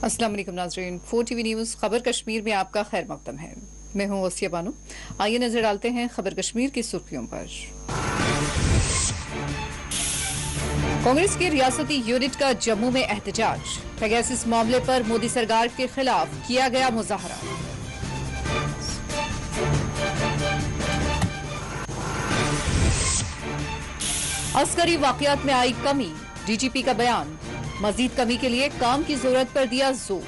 अस्सलाम वालेकुम नाज़रीन, 4 TV न्यूज़ खबर कश्मीर में आपका खैर मकदम है। मैं हूं वसिया बानो। आइए नजर डालते हैं खबर कश्मीर की सुर्खियों पर। कांग्रेस की रियासती यूनिट का जम्मू में एहतजाज। पेगासस मामले पर मोदी सरकार के खिलाफ किया गया मुजाहरा। अस्करी वाकयात में आई कमी, डीजीपी का बयान। मजीद कमी के लिए काम की जरूरत पर दिया जोर।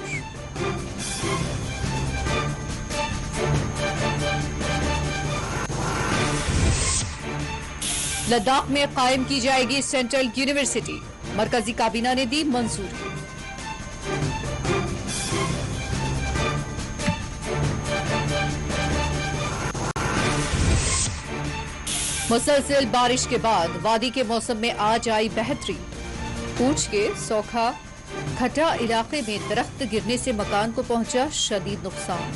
लद्दाख में कायम की जाएगी सेंट्रल यूनिवर्सिटी, मरकजी काबीना ने दी मंजूरी। मुसलसल बारिश के बाद वादी के मौसम में आज आई बेहतरी। पूंछ के सोखा खटा इलाके में दरख्त गिरने से मकान को पहुंचा शदीद नुकसान।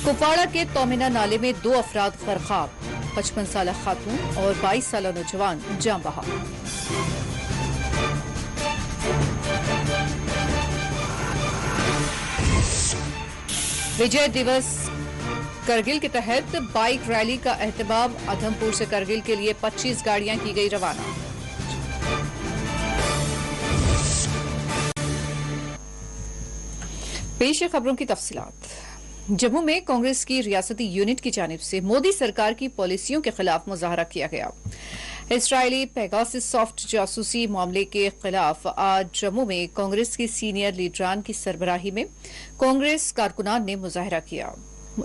कुपवाड़ा के तोमिना नाले में 2 अफराद गरकाब, 55 साल खातून और 22 साल नौजवान जान बहा। विजय दिवस करगिल के तहत बाइक रैली का एहतमाम। अधमपुर से करगिल के लिए 25 गाड़ियां की गई रवाना। पेश है खबरों की तफसीलात। जम्मू में कांग्रेस की रियासती यूनिट की जानिब से मोदी सरकार की पॉलिसियों के खिलाफ मुजाहरा किया गया। इसराइली पेगासस सॉफ्ट जासूसी मामले के खिलाफ आज जम्मू में कांग्रेस की सीनियर लीडरान की सरबराही में कांग्रेस कारकुनान ने मुजाहरा किया।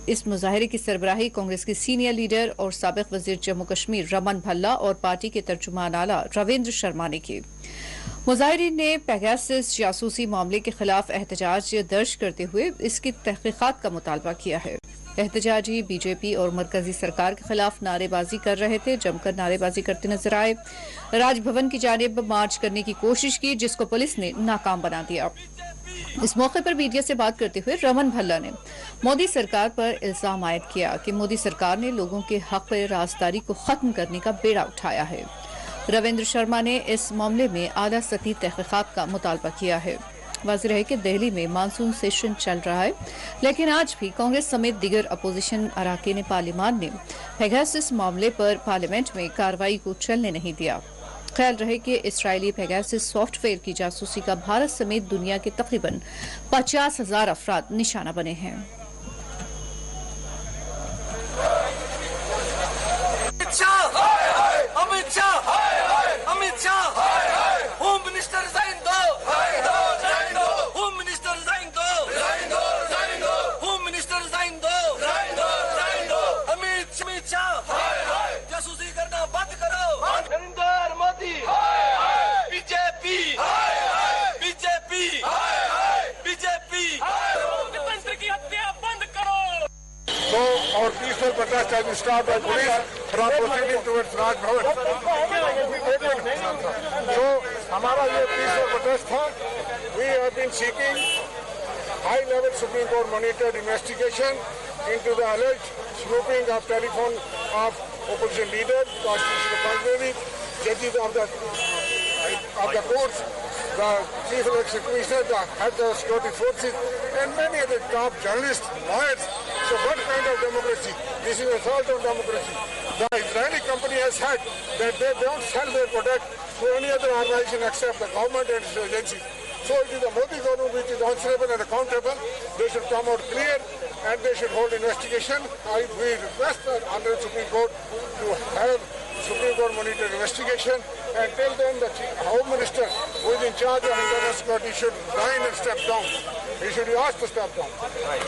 इस मुजाहरे की सरबराही कांग्रेस के सीनियर लीडर और साबिक वजीर जम्मू कश्मीर रमन भल्ला और पार्टी के तर्जुमान आला रविंद्र शर्मा ने की। मुजाहिरीन ने पेगासस जासूसी मामले के खिलाफ एहतजाज दर्ज करते हुए इसकी तहकीकात का मुतालबा किया है। एहतजाजी बीजेपी और मरकजी सरकार के खिलाफ नारेबाजी कर रहे थे, जमकर नारेबाजी करते नजर आए। राजभवन की जानिब मार्च करने की कोशिश की, जिसको पुलिस ने नाकाम बना दिया। इस मौके पर मीडिया से बात करते हुए रमन भल्ला ने मोदी सरकार पर इल्जाम आयद किया कि मोदी सरकार ने लोगों के हक पर राजदारी को खत्म करने का बेड़ा उठाया है। रविंद्र शर्मा ने इस मामले में आला सतही तहकीकात का मुतालबा किया है। वाज़ेह है कि दिल्ली में मानसून सेशन चल रहा है, लेकिन आज भी कांग्रेस समेत दीगर अपोजिशन अरकान पार्लियामान ने पेगासस मामले पर पार्लियामेंट में कार्रवाई को चलने नहीं दिया। ख्याल रहे कि इसराइली पेगासस सॉफ्टवेयर की जासूसी का भारत समेत दुनिया के तकरीबन 50,000 अफराद निशाना बने हैं। Amit Shah, home minister resign दो, होम मिनिस्टर रिजाइन दो, होम मिनिस्टर रिजाइन दो, अमित शाह, जासूसी करना बंद करो। नरेंद्र मोदी, बीजेपी, लोकतंत्र की हत्या बंद करो। So our peaceful protest has been stopped by police from proceeding towards Raj Bhavan. So हमारा ये peaceful protest था. We have been seeking high-level Supreme Court monitored investigation into the alleged snooping of telephone of opposition leaders, constitutional functionaries, judges of the courts, the Chief Election Commissioner, the head of security forces, and many other top journalists, lawyers. So what kind of democracy? This is assault on democracy. The Israeli company has said that they don't sell their product to any other organization except the government and its agencies. So it is the Modi government which is answerable and accountable. They should come out clear and they should hold investigation. We request the Honorable Supreme Court to have Supreme Court monitor investigation and tell them that the Home Minister who is in charge of internal security should resign and step down. He should be asked to step down.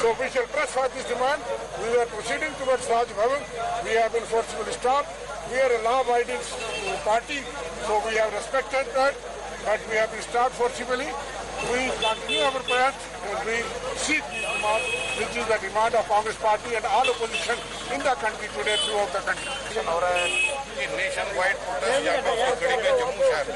So we shall press for this demand. We were proceeding towards Raj Bhavan. We have been forcibly stopped. We are a law-abiding party, so we have respected that, but we have been stopped forcibly. We continue our protest and we seek this demand, which is the demand of Congress Party and all opposition in the country today throughout the country. और ये nation wide protest यहाँ पर खड़ी में जम्मू शहर में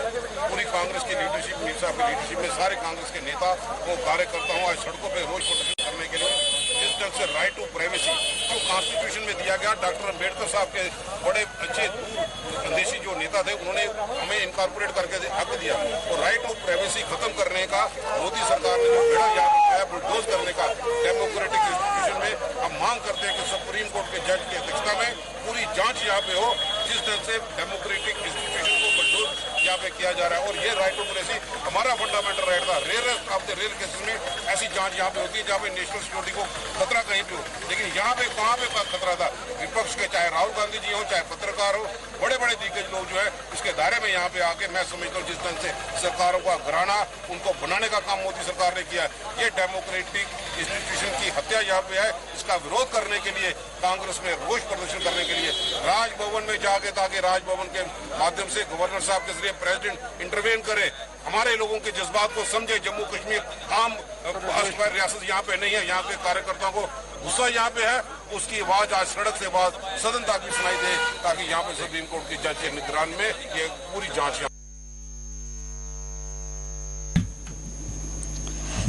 पूरी कांग्रेस की लीडरशिप, मीर साहब की लीडरशिप में सारे कांग्रेस के नेता वो कार्यकर्ताओं आज सड़कों पर रोज प्रोटेस्ट करने के लिए जिस ढंग से राइट टू प्राइवेसी जो कॉन्स्टिट्यूशन में दिया गया, डॉक्टर अम्बेडकर साहब के बड़े अच्छे दूरदर्शी जो नेता थे उन्होंने हमें इनकॉर्पोरेट करके हक दिया। और राइट टू प्राइवेसी खत्म करने का मोदी सरकार ने जो बेड़ा याद रखा है बुलडोज करने का डेमोक्रेटिक इंस्टीट्यूशन में, हम मांग करते हैं कि सुप्रीम कोर्ट के जज की अध्यक्षता में पूरी जांच यहाँ पे हो जिस ढंग से डेमोक्रेटिक इंस्टीट्यूशन को बुलडोज यहाँ पे किया जा रहा है। और ये राइट टू प्राइवेसी हमारा फंडामेंटल राइट था। Rarest of the rare cases में ऐसी जांच यहाँ पे होती है जहाँ पे नेशनल सिक्योरिटी को खतरा कहीं पे हो, लेकिन यहाँ पे कहाँ पे खतरा था? विपक्ष के चाहे राहुल गांधी जी हो चाहे पत्रकार हो, बड़े बड़े दिग्गज लोग जो है इसके दायरे में यहाँ पे आके मैं समझता हूँ जिस ढंग से सरकारों का घराना उनको बनाने का काम मोदी सरकार ने किया, ये डेमोक्रेटिक इंस्टीट्यूशन की हत्या यहाँ पे है। इसका विरोध करने के लिए कांग्रेस में रोष प्रदर्शन करने के लिए राजभवन में जाके, ताकि राजभवन के माध्यम से गवर्नर साहब के जरिए प्रेसिडेंट इंटरवेन करे, हमारे लोगों के जज्बात को समझे। जम्मू कश्मीर आम रियासत यहाँ पे नहीं है, यहाँ के कार्यकर्ताओं को गुस्सा यहाँ पे है, उसकी आवाज आज सड़क से आवाज सदन तक भी सुनाई दे, ताकि यहाँ पे सुप्रीम कोर्ट की जज के निगरान में ये पूरी जांच।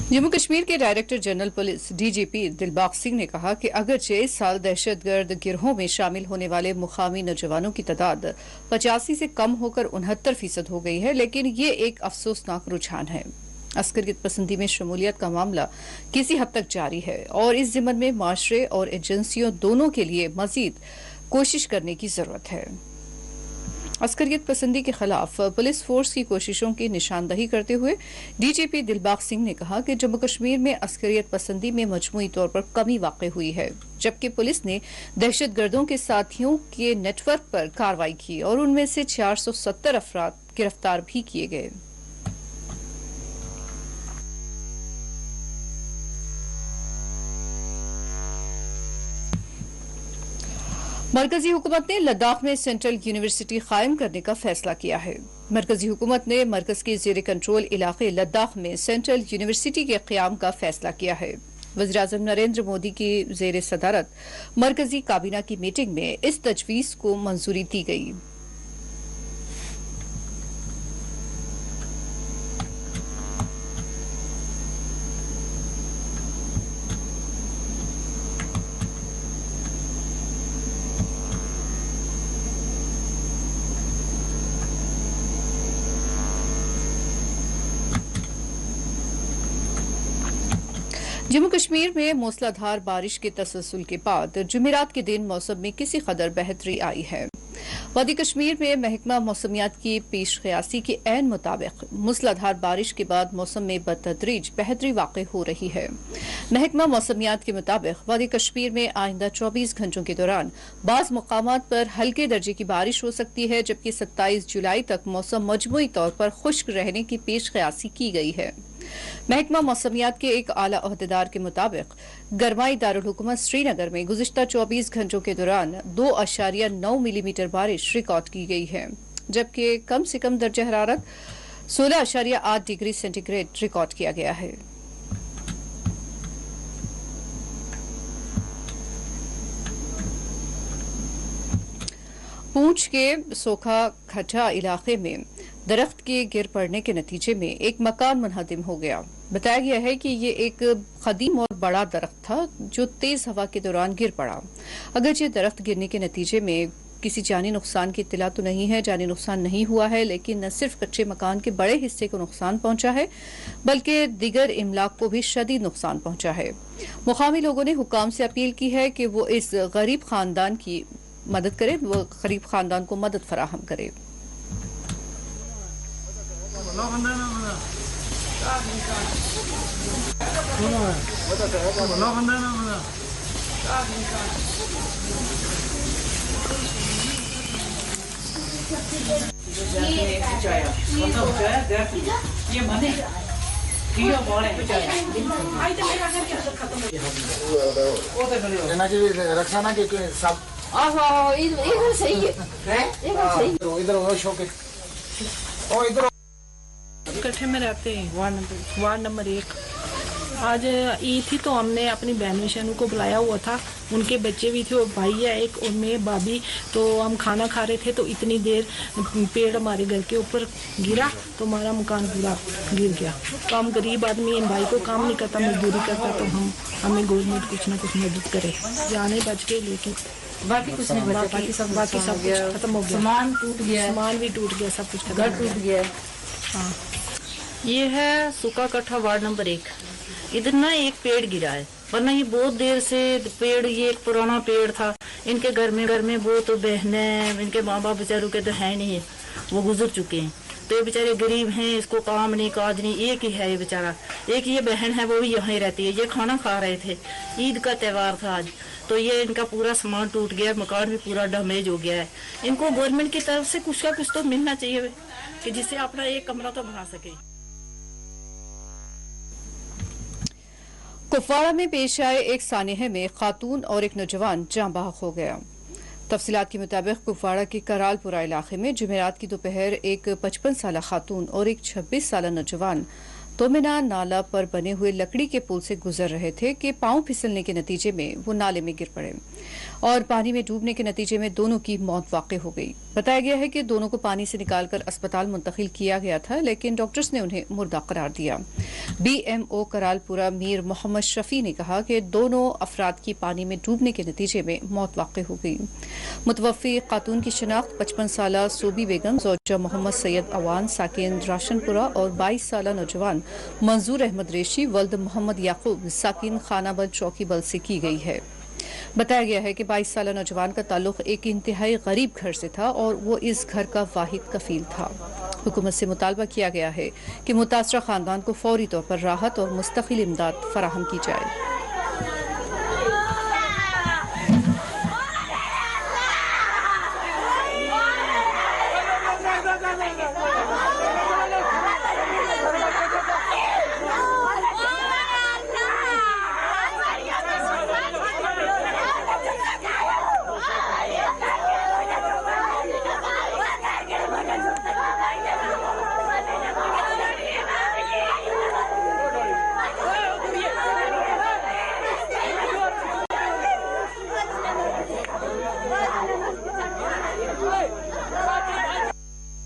जम्मू कश्मीर के director general police DGP Dilbag Singh ने कहा कि अगरचे इस साल दहशतगर्द गिरोहों में शामिल होने वाले मुकामी नौजवानों की तादाद 85 से कम होकर 69% हो गई है, लेकिन ये एक अफसोसनाक रुझान है। अस्करियत पसंदी में शमूलियत का मामला किसी हद तक जारी है और इस जिम्मन में माशरे और एजेंसियों दोनों के लिए मजीद कोशिश करने की जरूरत है। अस्करियत पसंदी के खिलाफ पुलिस फोर्स की कोशिशों की निशानदही करते हुए डीजीपी दिलबाग सिंह ने कहा कि जम्मू कश्मीर में अस्करियत पसंदी में मजमूई तौर पर कमी वाक़ई हुई है, जबकि पुलिस ने दहशतगर्दों के साथियों के नेटवर्क पर कार्रवाई की और उनमें से 470 अफराद गिरफ्तार भी किए गए। मरकजी हुकूमत ने लद्दाख में सेंट्रल यूनिवर्सिटी कायम करने का फैसला किया है। मरकजी हुकूमत ने मरकज के जेर कंट्रोल इलाके लद्दाख में सेंट्रल यूनिवर्सिटी के क़याम का फैसला किया है। वज़ीर-ए-आज़म नरेंद्र मोदी की जेर सदारत मरकजी काबीना की मीटिंग में इस तजवीज़ को मंजूरी दी गई। जम्मू कश्मीर में मूसलाधार बारिश के तसलसल के बाद जुमेरात के दिन मौसम में किसी कदर बेहतरी आई है। वादी कश्मीर में महकमा मौसमियात की पेश क़यासी के ऐन मुताबिक मूसलाधार बारिश के बाद मौसम में बतदरीज बेहतरी वाक़ई हो रही है। महकमा मौसमियात के मुताबिक वादी कश्मीर में आइंदा 24 घंटों के दौरान बाज़ मकामात पर हल्के दर्जे की बारिश हो सकती है, जबकि 27 जुलाई तक मौसम मजमूई तौर पर खुश्क रहने की पेश क़यासी की गई है। महकमा मौसमियात के एक आला ओहदेदार के मुताबिक गरमाई दारुल हुकूमत श्रीनगर में गुज़िश्ता 24 घंटों के दौरान 2.9 मिलीमीटर बारिश रिकॉर्ड की गई है, जबकि कम से कम दर्जा हरारत 16.8 डिग्री सेंटीग्रेड रिकॉर्ड किया गया है। पूंछ के सोखा खट्टा इलाके में दरख्त के गिर पड़ने के नतीजे में एक मकान मुनहदिम हो गया। बताया गया है कि ये एक कदीम और बड़ा दरख्त था जो तेज हवा के दौरान गिर पड़ा। अगरचे दरख्त गिरने के नतीजे में किसी जानी नुकसान की इत्तला तो नहीं है, जानी नुकसान नहीं हुआ है, लेकिन न सिर्फ कच्चे मकान के बड़े हिस्से को नुकसान पहुंचा है बल्कि दीगर इमलाक को भी शदीद नुकसान पहुंचा है। मुकामी लोगों ने हुकाम से अपील की है कि वो इस गरीब खानदान की मदद करें, वो गरीब खानदान को मदद फराहम करे। रखना के सब इधर सही है, इधर वो शो के इधर इकट्ठे में रहते हैं वार्ड नंबर 1। आज ईद थी तो हमने अपनी बहन शहनों को बुलाया हुआ था, उनके बच्चे भी थे और भाई है एक और मैं भाभी। तो हम खाना खा रहे थे तो इतनी देर पेड़ हमारे घर के ऊपर गिरा तो हमारा मकान पूरा गिर गया। तो हम गरीब आदमी, इन भाई को काम नहीं करता, मजदूरी करता, तो हमें गवर्नमेंट कुछ ना कुछ मदद करे। जाने बच गए लेकिन बाकी कुछ नहीं बचा, बाकी सब कुछ खत्म हो गया। सामान टूट गया, सामान भी टूट गया, सब कुछ घर टूट गया। हाँ। ये है सुका कट्ठा वार्ड नंबर 1। इधर ना एक पेड़ गिरा है, वरना ये बहुत देर से पेड़, ये एक पुराना पेड़ था। इनके घर में बहुत बहनें, इनके माँ बाप बेचारों के तो है नहीं, वो गुजर चुके हैं। तो ये बेचारे गरीब हैं, इसको काम नहीं काज नहीं, एक ही है ये बेचारा। एक ये बहन है वो भी यहाँ रहती है। ये खाना खा रहे थे, ईद का त्यौहार था आज, तो ये इनका पूरा सामान टूट गया, मकान भी पूरा डैमेज हो गया है। इनको गवर्नमेंट की तरफ से कुछ का कुछ तो मिलना चाहिए कि जिससे अपना एक कमरा तो बना सके। कुपवाड़ा में पेश आए एक सानहे में खातून और एक नौजवान जाँ बहक हो गया। तफसीलात के मुताबिक कुपवाड़ा के करालपुरा इलाके में जुमेरात की दोपहर एक 55 साला खातून और एक 26 साला नौजवान तोमिना नाला पर बने हुए लकड़ी के पुल से गुजर रहे थे कि पांव फिसलने के नतीजे में वो नाले में गिर पड़े और पानी में डूबने के नतीजे में दोनों की मौत वाक़ई हो गई। बताया गया है कि दोनों को पानी से निकालकर अस्पताल मुंतकिल किया गया था, लेकिन डॉक्टर्स ने उन्हें मुर्दा करार दिया। BMO करालपुरा मीर मोहम्मद शफी ने कहा कि दोनों अफराद की पानी में डूबने के नतीजे में मौत वाक़ई हो गई। मुतवफ़ी खातून की शनाख्त 55 साला सूबी बेगम ज़ौजा मोहम्मद सैयद अवान साकिन राशनपुरा और 22 साला नौजवान मंजूर अहमद रेशी वल्द मोहम्मद याकूब साकिन खानाबल चौकी बल से की गई है। बताया गया है कि 22 साला नौजवान का ताल्लुक एक इंतहाई गरीब घर से था और वो इस घर का वाहिद कफील था। हुकूमत से मुतालबा किया गया है कि मुतासरा खानदान को फौरी तौर पर राहत और मुस्तकिल इमदाद फराहम की जाए।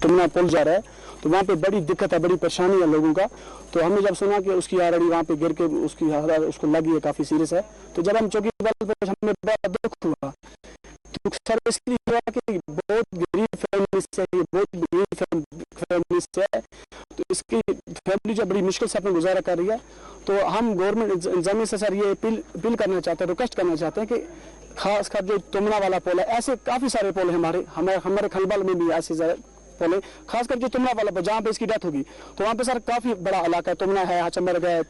तुमना पुल जा रहा है तो वहाँ पे बड़ी दिक्कत है, बड़ी परेशानी है लोगों का। तो हमने जब सुना कि उसकी ऑलरेडी वहाँ पे गिर के उसकी हालत उसको लगी है, काफी सीरियस है, तो जब हम चौकी बल पे हमें बड़ा दुख हुआ। दुख सर इसलिए हुआ कि बहुत गरीब फैमिली से, बहुत गरीब फैमिली से, तो इसकी फैमिली जो बड़ी मुश्किल से अपना गुजारा कर रही है। तो हम गवर्नमेंट इंतजामिया से सर ये अपील करना चाहते हैं, रिक्वेस्ट करना चाहते हैं कि खासकर जो तुमना वाला पुल है, ऐसे काफी सारे पुल हैं हमारे खलबल में भी ऐसे पुल है, खासकर जो तुमना वाला पुल जहाँ पे इसकी डेथ होगी, तो वहाँ पे सर काफी बड़ा इलाका है, तुमना है, हाचमर है,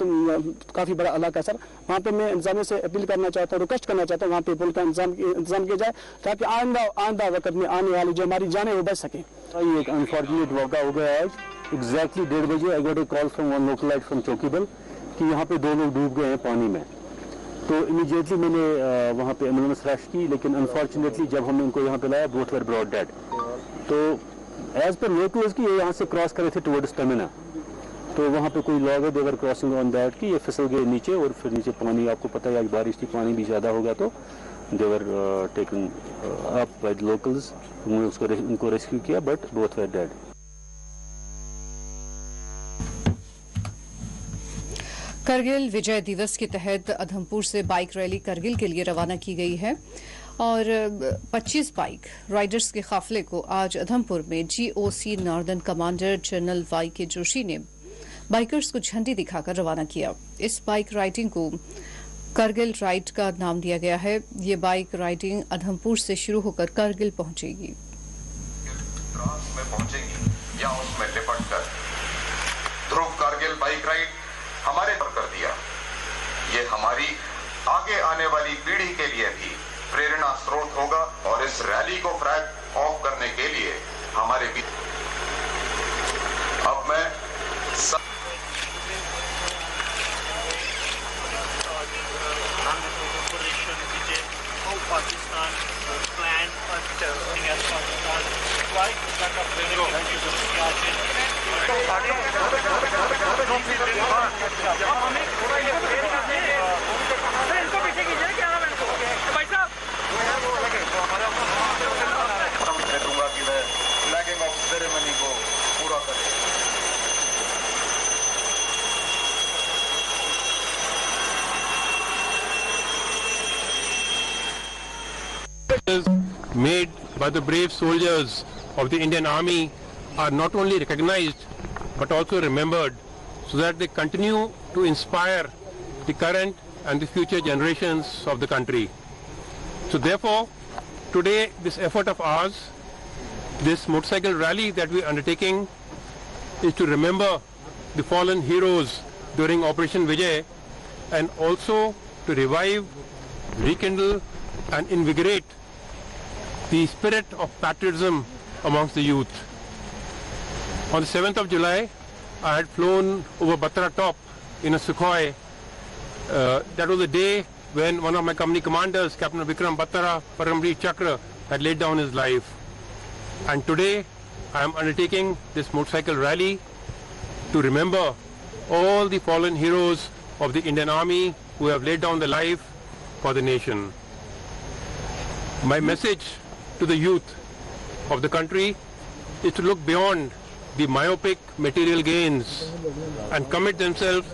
काफी बड़ा इलाका है सर। वहाँ पे मैं इंतजामिया से अपील करना चाहता हूँ, रिक्वेस्ट करना चाहता हूँ वहाँ पे पुल का इंतजाम किया जाए ताकि आइंदा वक्त में आने वाली जो हमारी जाने वो बच सके। ये एक अनफॉर्चुनेट वाक़ा हो गया आज एग्जैक्टली 1:30 बजे। I got a call from one local light from Chowkibal कि यहाँ पे 2 लोग डूब गए हैं पानी में। तो इमीडिएटली मैंने वहाँ पे एम्बुलेंस रश की, लेकिन अनफॉर्चुनेटली जब हमने उनको यहाँ पे लाया बोथ वर ब्रॉट डेड। तो एज पर लोकल्स की ये यहाँ से क्रॉस करे थे टुवर्ड्स तमिना, तो वहाँ पे कोई लॉग है, देवर क्रॉसिंग ऑन दैट कि ये फिसल गए नीचे और फिर नीचे पानी, आपको पता है आज बारिश थी, पानी भी ज़्यादा हो गया, तो they were taken up by the locals, उन्होंने उनको रेस्क्यू किया, but both were dead. Kargil Vijay Diwas के तहत अधमपुर से बाइक रैली करगिल के लिए रवाना की गई है और 25 बाइक राइडर्स के काफिले को आज अधमपुर में GOC northern commander general YK Joshi ने बाइकर्स को झंडी दिखाकर रवाना किया। इस बाइक राइडिंग को करगिल राइड का नाम दिया गया है। ये बाइक राइडिंग अधमपुर से शुरू होकर करगिल पहुंचेगी। या उसमें लिपट कर ध्रुव कारगिल बाइक राइड हमारे पर कर दिया। ये हमारी आगे आने वाली पीढ़ी के लिए भी प्रेरणा स्रोत होगा और इस रैली को फ्लैग ऑफ करने के लिए हमारे बीच अब मैं Pakistan made by the brave soldiers of the Indian Army are not only recognized but also remembered, so that they continue to inspire the current and the future generations of the country. So therefore, today this effort of ours, this motorcycle rally that we are undertaking, is to remember the fallen heroes during Operation Vijay, and also to revive, rekindle and invigorate the spirit of patriotism amongst the youth. On the 7th of July, I had flown over Batra top in a Sukhoi. That was the day when one of my company commanders, Captain Vikram Batra Paramveer Chakra, had laid down his life. And today, I am undertaking this motorcycle rally to remember all the fallen heroes of the Indian Army who have laid down their life for the nation. My message to the youth of the country is to look beyond the myopic material gains and commit themselves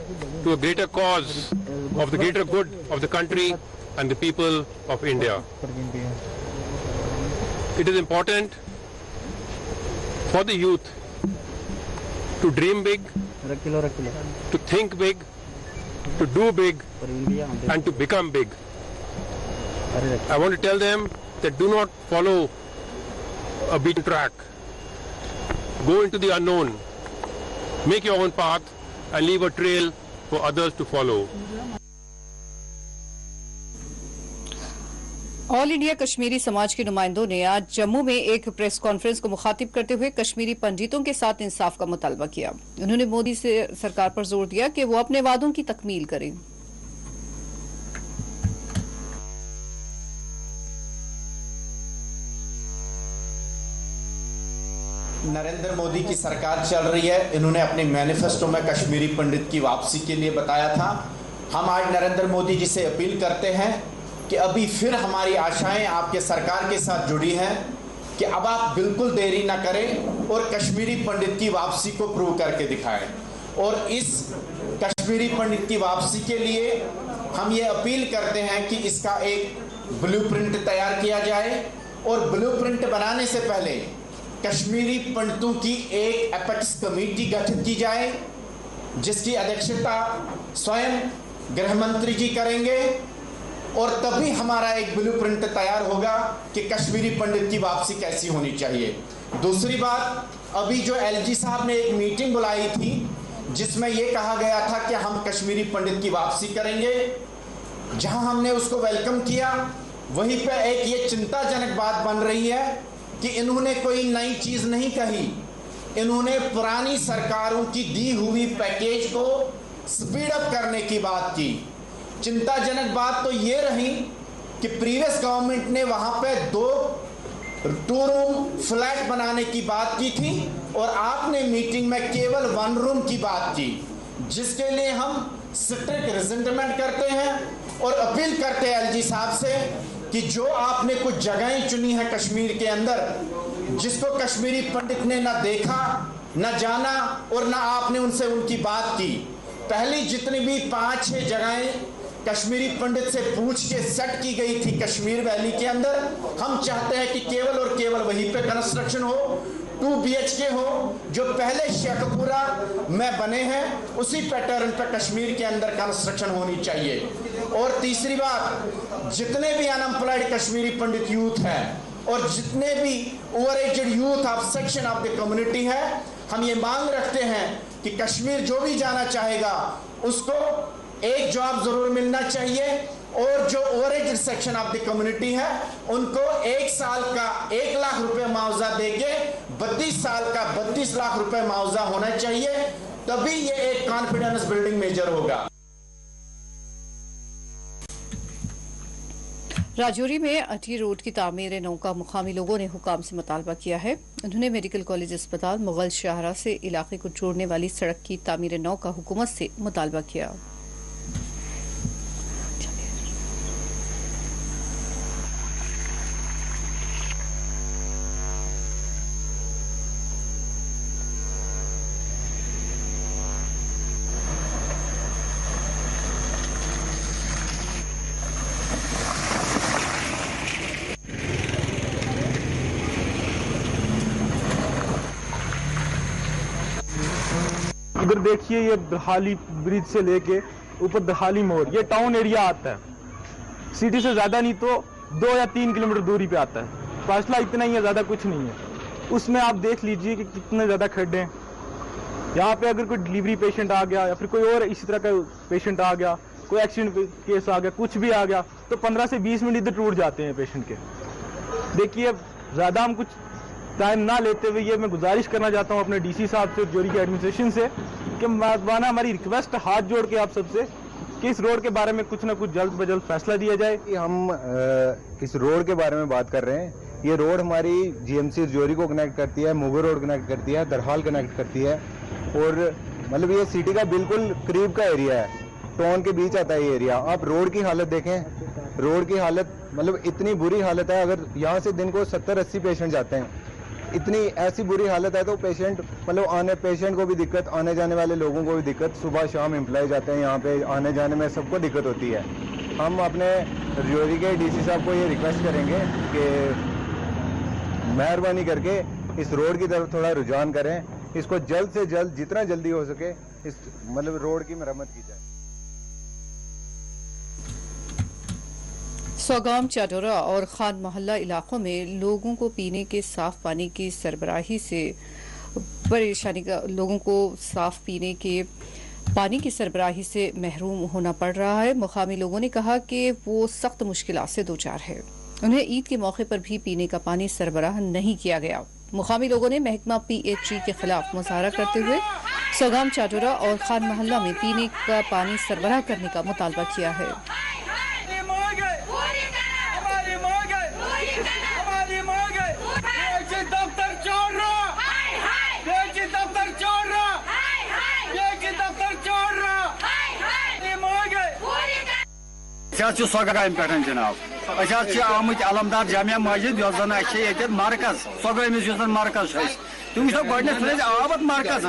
to a greater cause of the greater good of the country and the people of India. It is important for the youth to dream big, to think big, to do big, and to become big. I want to tell them that do not follow a beaten track. Go into the unknown, make your own path, and leave a trail for others to follow. All India Kashmiri समाज के नुमाइंदों ने आज जम्मू में एक press conference को मुखातिब करते हुए कश्मीरी पंडितों के साथ इंसाफ का मुतालबा किया। उन्होंने मोदी से सरकार पर जोर दिया कि वो अपने वादों की तकमील करें। नरेंद्र मोदी की सरकार चल रही है। इन्होंने अपने मैनिफेस्टो में कश्मीरी पंडित की वापसी के लिए बताया था। हम आज नरेंद्र मोदी जी से अपील करते हैं कि अभी फिर हमारी आशाएं आपके सरकार के साथ जुड़ी हैं कि अब आप बिल्कुल देरी ना करें और कश्मीरी पंडित की वापसी को प्रूव करके दिखाएं। और इस कश्मीरी पंडित की वापसी के लिए हम ये अपील करते हैं कि इसका एक ब्लूप्रिंट तैयार किया जाए और ब्लूप्रिंट बनाने से पहले कश्मीरी पंडितों की एक एपेक्स कमेटी गठित की जाए, जिसकी अध्यक्षता स्वयं गृह मंत्री जी करेंगे, और तभी हमारा एक ब्लूप्रिंट तैयार होगा कि कश्मीरी पंडित की वापसी कैसी होनी चाहिए। दूसरी बात, अभी जो एलजी साहब ने एक मीटिंग बुलाई थी जिसमें यह कहा गया था कि हम कश्मीरी पंडित की वापसी करेंगे, जहां हमने उसको वेलकम किया, वहीं पे एक ये चिंताजनक बात बन रही है कि इन्होंने कोई नई चीज नहीं कही। इन्होंने पुरानी सरकारों की दी हुई पैकेज को स्पीड अप करने की बात की। चिंताजनक बात तो ये रही कि प्रीवियस गवर्नमेंट ने वहां पे 2 रूम फ्लैट बनाने की बात की थी और आपने मीटिंग में केवल 1 रूम की बात की, जिसके लिए हम स्ट्रिक्ट रिजेंटमेंट करते हैं और अपील करते हैं एलजी साहब से कि जो आपने कुछ जगहें चुनी है कश्मीर के अंदर, जिसको कश्मीरी पंडित ने ना देखा, ना जाना और ना आपने उनसे उनकी बात की। पहली जितनी भी 5-6 जगहें कश्मीरी पंडित से पूछ के सेट की गई थी कश्मीर वैली के अंदर, हम चाहते हैं कि केवल और केवल वहीं पे कंस्ट्रक्शन हो, 2 BHK हो, जो पहले शेखपुरा में बने हैं उसी पैटर्न पे कश्मीर के अंदर कंस्ट्रक्शन होनी चाहिए। और तीसरी बात, जितने भी अनएम्प्लॉयड कश्मीरी पंडित यूथ हैं और जितने भी over aged youth of section of the community है, हम ये मांग रखते हैं कि कश्मीर जो भी जाना चाहेगा उसको एक जॉब जरूर मिलना चाहिए, और जो over aged section of the community है उनको 1 साल का 1 लाख रुपए मुआवजा देके 32 साल का 32 लाख रुपए मुआवजा होना चाहिए, तभी ये एक कॉन्फिडेंस बिल्डिंग मेजर होगा। राजौरी में अटी रोड की तामीर नौ का मुकामी लोगों ने हुकाम से मुतालबा किया है। उन्होंने मेडिकल कॉलेज अस्पताल मुगल शाहरा से इलाके को जोड़ने वाली सड़क की तामीर नौ का हुकूमत से मुतालबा किया। इधर देखिए ये दहाली ब्रिज से लेके ऊपर दहाली मोड़, ये टाउन एरिया आता है। सिटी से ज़्यादा नहीं तो 2 या 3 किलोमीटर दूरी पे आता है। फासला इतना ही है, ज़्यादा कुछ नहीं है। उसमें आप देख लीजिए कि कितने ज़्यादा खड्डे हैं। यहाँ पे अगर कोई डिलीवरी पेशेंट आ गया या फिर कोई और इसी तरह का पेशेंट आ गया, कोई एक्सीडेंट केस आ गया, कुछ भी आ गया, तो 15 से 20 मिनट इधर टूट जाते हैं पेशेंट के। देखिए ज़्यादा हम कुछ टाइम ना लेते हुए ये मैं गुजारिश करना चाहता हूँ अपने डीसी साहब से, जोरी के एडमिनिस्ट्रेशन से, कि माना हमारी रिक्वेस्ट हाथ जोड़ के आप सबसे कि इस रोड के बारे में कुछ ना कुछ जल्द ब जल्द फैसला दिया जाए। हम इस रोड के बारे में बात कर रहे हैं। ये रोड हमारी जीएमसी जोरी को कनेक्ट करती है, मुगल रोड कनेक्ट करती है, दरहाल कनेक्ट करती है, और मतलब ये सिटी का बिल्कुल करीब का एरिया है। टाउन के बीच आता है ये एरिया। आप रोड की हालत देखें, रोड की हालत मतलब इतनी बुरी हालत है। अगर यहाँ से दिन को 70-80 पेशेंट जाते हैं, इतनी ऐसी बुरी हालत है तो पेशेंट मतलब पेशेंट को भी दिक्कत, आने जाने वाले लोगों को भी दिक्कत। सुबह शाम एम्प्लॉय जाते हैं यहाँ पे, आने जाने में सबको दिक्कत होती है। हम अपने जोरी के डीसी साहब को ये रिक्वेस्ट करेंगे कि मेहरबानी करके इस रोड की तरफ थोड़ा रुझान करें, इसको जल्द से जल्द जितना जल्दी हो सके इस मतलब रोड की मरम्मत की जाए। सौगाम, चाडोरा और खान मोहल्ला इलाकों में लोगों को पीने के साफ पानी की सरबराही से परेशानी का लोगों को साफ पीने के पानी की सरबराही से महरूम होना पड़ रहा है। मुकामी लोगों ने कहा कि वो सख्त मुश्किलात से दो चार है। उन्हें ईद के मौके पर भी पीने का पानी सरबराह नहीं किया गया। मुकामी लोगों ने महकमा PHE के खिलाफ मुजाहरा करते हुए सौगाम, चाडोरा और खान मोहल्ला में पीने का पानी सरबराह करने का मुतालबा किया है। सोगाम पे जनाब आमुत अलमदार जामिया मस्जिद ये मरकज सोगामिस मरकज तुम गो आबद मरकज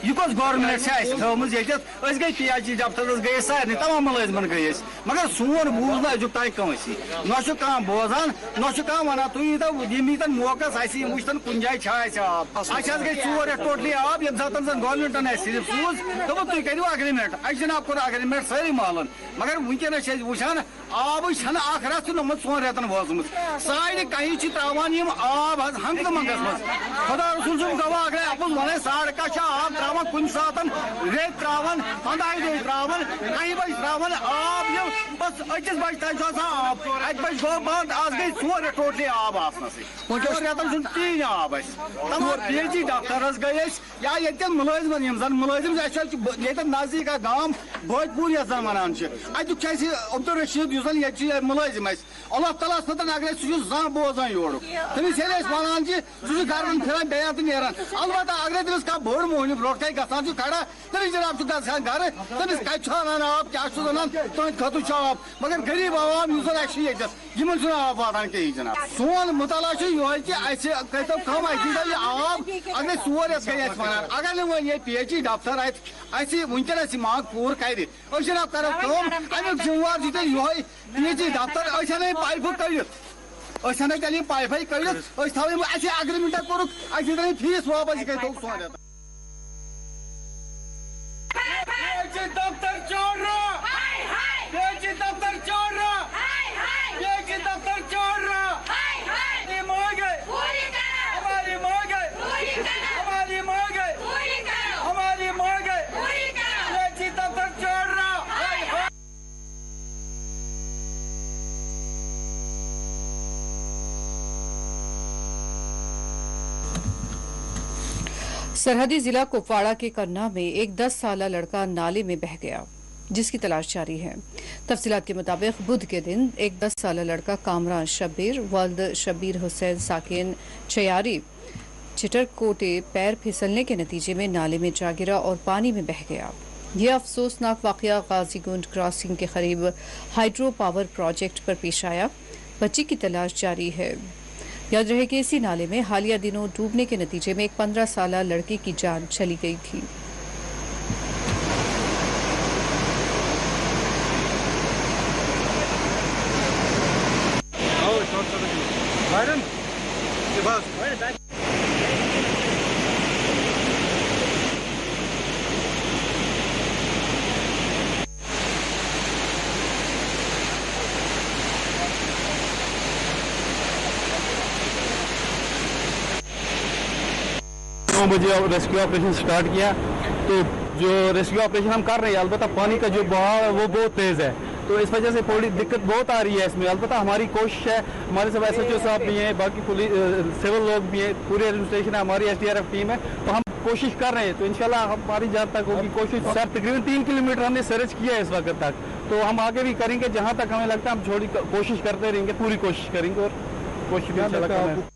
यह कस गवर्नमेंट थी गई PHE दफ्तर गए सारे तमाम मुलाजमन गए मगर सोन बूज ना अजुक तक कंसी ना बोजान ना वन तुम यीतन मौका वुचन कुन जाए आब गई 4 रेत टोटली आब ये सात गवर्नमेंटन सिर्फ सूज दोप तुम करो अग्रीमेंट जनाब कोर अग्रीमेंट सारी महलन मगर वनकस वुचान आब रत नमत 4 रेतन वोचमुत सारे कहीं त्रावान आब हंग मंगस मज खुदा रसूल गवाह अगर अपुज वन साढ़ कह आब त्रावान कुन सात रेत त्रावान 15 दिन त्रावान कहीं बज त्रावान आब बस 21 बज तक आब अत बज गो बंद आज गई 4 रेत टोटली आब वनकस रेतन तीन आब तमाम PHE दफ्तर गए या ये मुलाजमन जन मुलाजिम ये नजदीक गांव भोजपुर ये वनान अतुक अब्दुल रशीद ये मुलाजिम अल्लाह ताला सतन अगर सह बोजान योर तमिस वन सह घर फिर बेत नान अलबत् अगर तमिस कह बोड़ मोहनी ब्रोट कहीं गसान खड़ा तमिस जनाब गसान घर तमिस कत आब क्या अनान तुंद खत आब मगर गरीब आवाम यमन आब वातान कहीं जनाब सोन मुतला ये कि कतो कम आब अगर 4 रेत गई वन अगर न वन ये PHE दफ्तर वनकस मांग पूर कर जनाब करो अमुक जिम्मेवार दीते ये PHE दफ्तर पाइप कड़ित तेल पाइप कड़ित थो अग्रीमेंट कोर फीस वापस गई दफ्तर चोर दफ्तर चोर दफ्तर चोर मांग हमारी मांग हमारी मांग हमारी मांग दफ्तर चोर सरहदी जिला कुपवाड़ा के कन्ना में एक 10 साला लड़का नाले में बह गया, जिसकी तलाश जारी है। तफसीलात के मुताबिक बुध के दिन एक 10 साला लड़का कामरान शब्बीर वल्द शब्बीर हुसैन साकिन चयारी चिटरकोटे पैर फिसलने के नतीजे में नाले में जा गिरा और पानी में बह गया। यह अफसोसनाक वाकया गाजीगुंड क्रॉसिंग के करीब हाइड्रो पावर प्रोजेक्ट पर पेश आया। बच्ची की तलाश जारी है। याद रहे कि इसी नाले में हालिया दिनों डूबने के नतीजे में एक 15 साला लड़के की जान चली गई थी। 9 बजे रेस्क्यू ऑपरेशन स्टार्ट किया। तो जो रेस्क्यू ऑपरेशन हम कर रहे हैं, अलबत्ता पानी का जो बहाव है वो बहुत तेज़ है, तो इस वजह से थोड़ी दिक्कत बहुत आ रही है इसमें। अलबत्ता हमारी कोशिश है, हमारे सब SHO साहब भी हैं, बाकी पुलिस सिविल लोग भी हैं, पूरी एडमिनिस्ट्रेशन है, हमारी SDRF टीम है, तो हम कोशिश कर रहे हैं। तो इंशाल्लाह हमारी जहाँ तक होगी कोशिश। सर तकरीबन 3 किलोमीटर हमने सर्च किया है इस वक्त तक, तो हम आगे भी करेंगे जहाँ तक हमें लगता है। हम थोड़ी कोशिश करते रहेंगे, पूरी कोशिश करेंगे और कोशिश भी इंशाल्लाह करेंगे।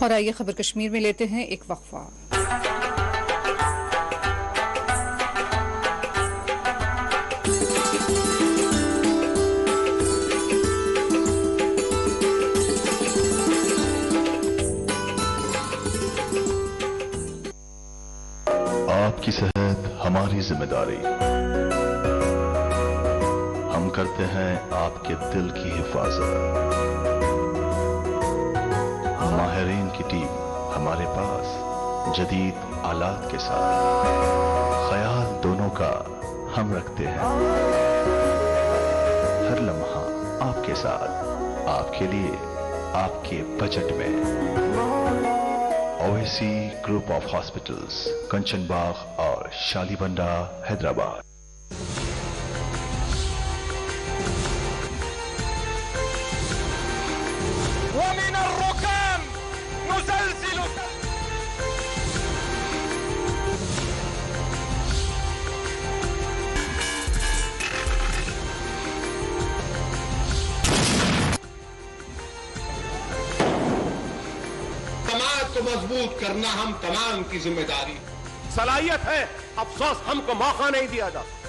और आइए खबर कश्मीर में लेते हैं एक वक्फा। आपकी सेहत हमारी जिम्मेदारी। हम करते हैं आपके दिल की हिफाजत। माहिरीन की टीम हमारे पास जदीद आलात के साथ, ख्याल दोनों का हम रखते हैं। हर लम्हा आपके साथ, आपके लिए, आपके बजट में। ओवैसी ग्रुप ऑफ हॉस्पिटल्स, कंचन बाग और शालीबंडा, हैदराबाद। को मजबूत करना हम तमाम की जिम्मेदारी। सलाहियत है, अफसोस हमको मौका नहीं दिया जाता।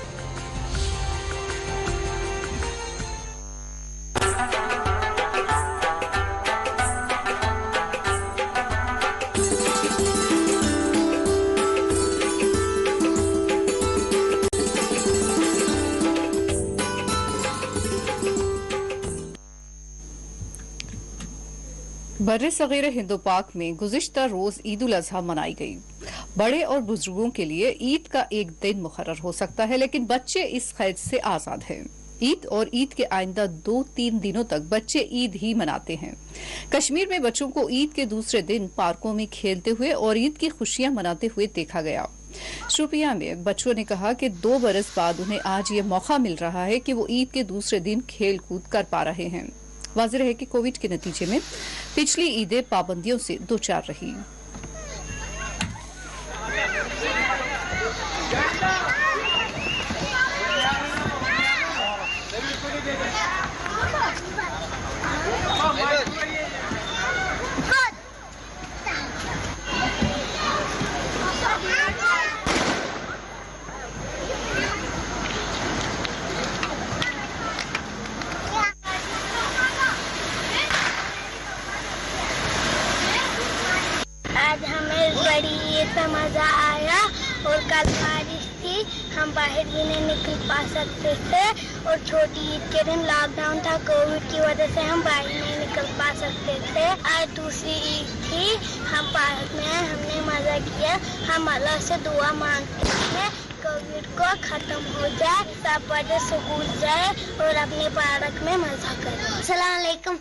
बर्रे सगीर हिंदू पाक में गुज़िश्ता रोज ईद उल अजहा मनाई गई। बड़े और बुजुर्गों के लिए ईद का एक दिन मुकर्रर हो सकता है, लेकिन बच्चे इस कैद से आजाद हैं। ईद और ईद के आइंदा 2-3 दिनों तक बच्चे ईद ही मनाते हैं। कश्मीर में बच्चों को ईद के दूसरे दिन पार्कों में खेलते हुए और ईद की खुशियां मनाते हुए देखा गया। शोपियां में बच्चों ने कहा कि 2 बरस बाद उन्हें आज ये मौका मिल रहा है कि वो ईद के दूसरे दिन खेल कूद कर पा रहे हैं। वाज़ेह है कि कोविड के नतीजे में पिछली ईदें पाबंदियों से दो-चार रही। आज हमें बड़ी ईद में मजा आया और कल बारिश थी, हम बाहर भी नहीं निकल पा सकते थे और छोटी ईद के दिन लॉकडाउन था, कोविड की वजह से हम बाहर नहीं निकल पा सकते थे। आज दूसरी ईद थी, हम पार्क में हमने मजा किया। हम अल्लाह से दुआ मांगते हैं कोविड को खत्म हो जाए, सब बच्चे स्कूल जाए और अपने पार्क में मजा करें। अस्सलाम वालेकुम,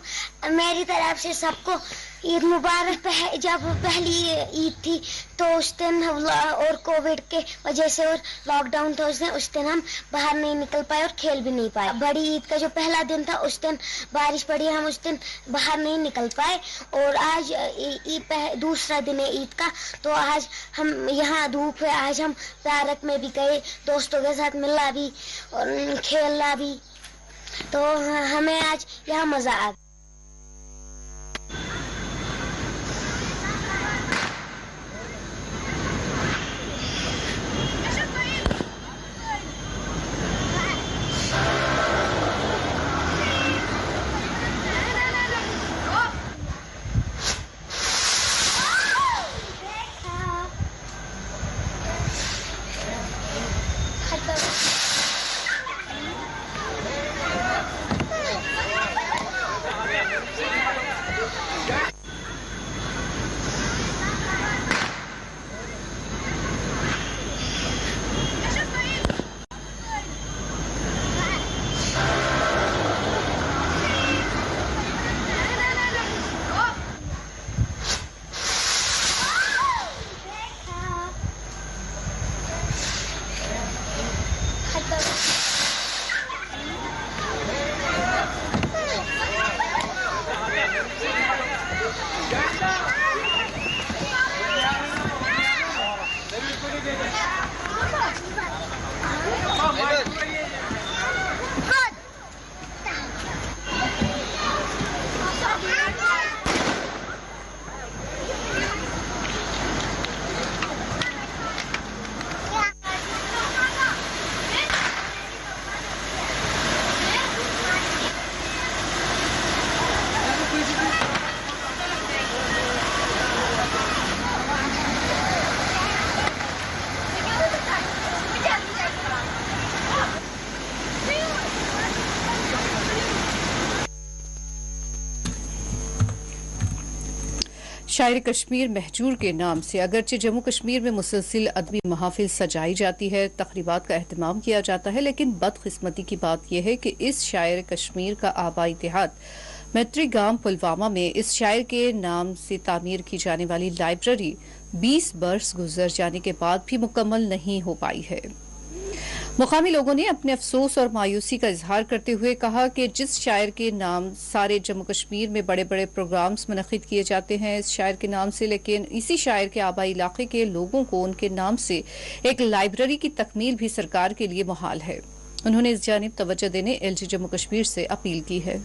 मेरी तरफ से सबको ईद मुबारक। जब पहली ईद थी तो उस दिन और कोविड के वजह से और लॉकडाउन था उस दिन हम बाहर नहीं निकल पाए और खेल भी नहीं पाए। बड़ी ईद का जो पहला दिन था उस दिन बारिश पड़ी, हम उस दिन बाहर नहीं निकल पाए। और आज दूसरा दिन है ईद का, तो आज हम यहाँ धूप है, आज हम पार्क में भी गए, दोस्तों के साथ मिलना भी और खेलना भी, तो हमें आज यहाँ मजा आ गया। शायर कश्मीर महजूर के नाम से अगरचे जम्मू कश्मीर में मुसलसिल अदबी महाफिल सजाई जाती है, तकरीबात का एहतमाम किया जाता है, लेकिन बदकिस्मती की बात यह है कि इस शायर कश्मीर का आबाई देहात मैत्री गांव पुलवामा में इस शायर के नाम से तामीर की जाने वाली लाइब्रेरी 20 बरस गुजर जाने के बाद भी मुकम्मल नहीं हो पाई है। मुकामी लोगों ने अपने अफसोस और मायूसी का इजहार करते हुए कहा कि जिस शायर के नाम सारे जम्मू कश्मीर में बड़े बड़े प्रोग्राम्स मुनक्किद किए जाते हैं इस शायर के नाम से, लेकिन इसी शायर के आबाई इलाके के लोगों को उनके नाम से एक लाइब्रेरी की तकमील भी सरकार के लिए मुहाल है। उन्होंने इस जानिब तवज्जो देने LG जम्मू कश्मीर से अपील की है।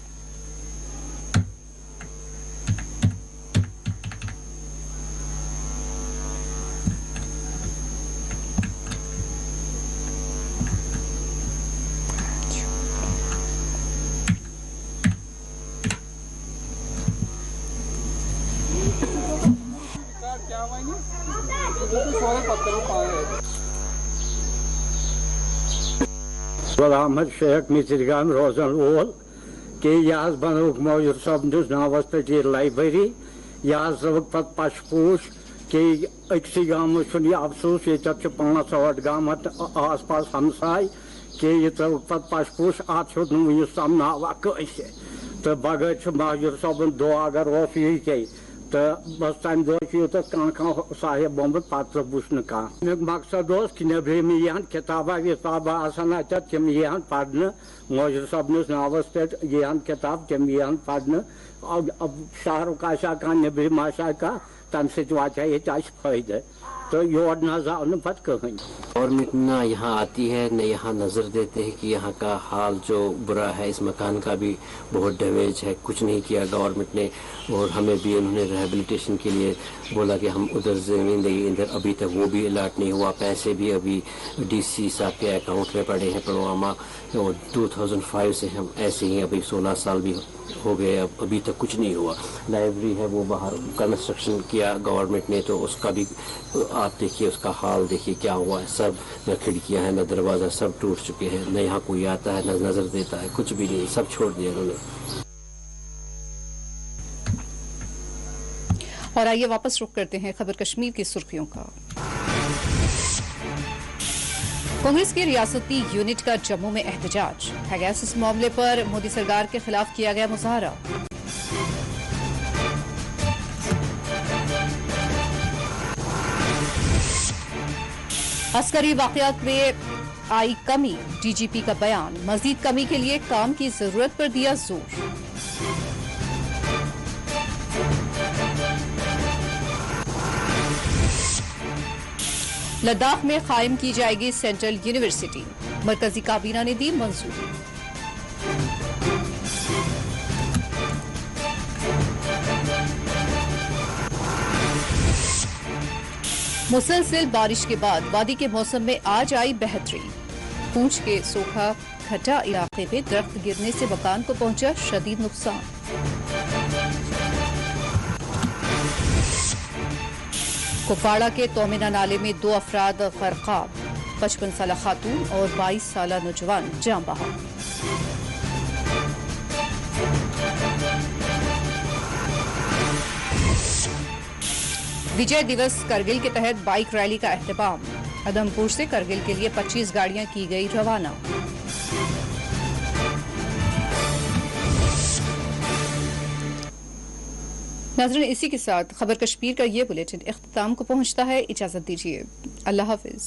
अहमद शेख मिसरगाम रोजन वोल कि यह बनोक मौजूद सबस नावस पे लाइब्रेरी यह सबक पत पशपूश कि अक्सी गाम अफसोस ये 5-8 गाम आस पास हमसाय कि यह सबक पत पशपूश अत वन समना कैसे तो बगैर मौजूद सबन दुआ अगर यही तो बस तम दह कह साहिब बोमुत पत्थर बुश कह मकसद कि नब्रम यहन किताबा विताबा तम यहन पढ़ने मौजूद सबनस नावस पे यहन किताब तम यहन पढ़ने शहरुक आशा कह नब्रम आशा कह तम वाचा ये फायदे तो योर न आव न पत कहीं। गवर्नमेंट न यहाँ आती है न यहाँ नज़र देते हैं कि यहाँ का हाल जो बुरा है, इस मकान का भी बहुत डैमेज है, कुछ नहीं किया गवर्नमेंट ने। और हमें भी उन्होंने रिहेबिलिटेशन के लिए बोला कि हम उधर ज़मीन देंगे, इधर अभी तक वो भी अलाट नहीं हुआ, पैसे भी अभी DC साहब के अकाउंट में पड़े हैं पुलवामा। और 2005 से हम ऐसे ही अभी 16 साल भी हो गए, अभी तक कुछ नहीं हुआ। लाइब्रेरी है वो बाहर कंस्ट्रक्शन किया गवर्नमेंट ने, तो उसका भी आप देखिए, उसका हाल देखिए क्या हुआ है। सब न खिड़कियां हैं न दरवाज़ा, सब टूट चुके हैं, न यहाँ कोई आता है न नज़र देता है, कुछ भी नहीं, सब छोड़ दिया उन्होंने। और आइए वापस रुख करते हैं खबर कश्मीर की सुर्खियों का। कांग्रेस की रियासती यूनिट का जम्मू में एहतजाज। पेगासस मामले पर मोदी सरकार के खिलाफ किया गया मुजाहरा। अस्करी वाकयात में आई कमी, डीजीपी का बयान। मजीद कमी के लिए काम की जरूरत पर दिया जोर। लद्दाख में कायम की जाएगी सेंट्रल यूनिवर्सिटी, मरकजी काबीना ने दी मंजूरी। मुसलसल बारिश के बाद वादी के मौसम में आज आई बेहतरी। पूंछ के सोखा खट्टा इलाके में दरख्त गिरने से मकान को पहुंचा शदीद नुकसान। कुपवाड़ा के तोमिना नाले में 2 अफराद गरकाब, 55 साल खातून और 22 साल नौजवान जान बहा। विजय दिवस करगिल के तहत बाइक रैली का एहतमाम। उधमपुर से करगिल के लिए 25 गाड़ियां की गई रवाना। नाज़रीन, इसी के साथ खबर कश्मीर का ये बुलेटिन इख्तिताम को पहुंचता है। इजाजत दीजिए, अल्लाह हाफिज।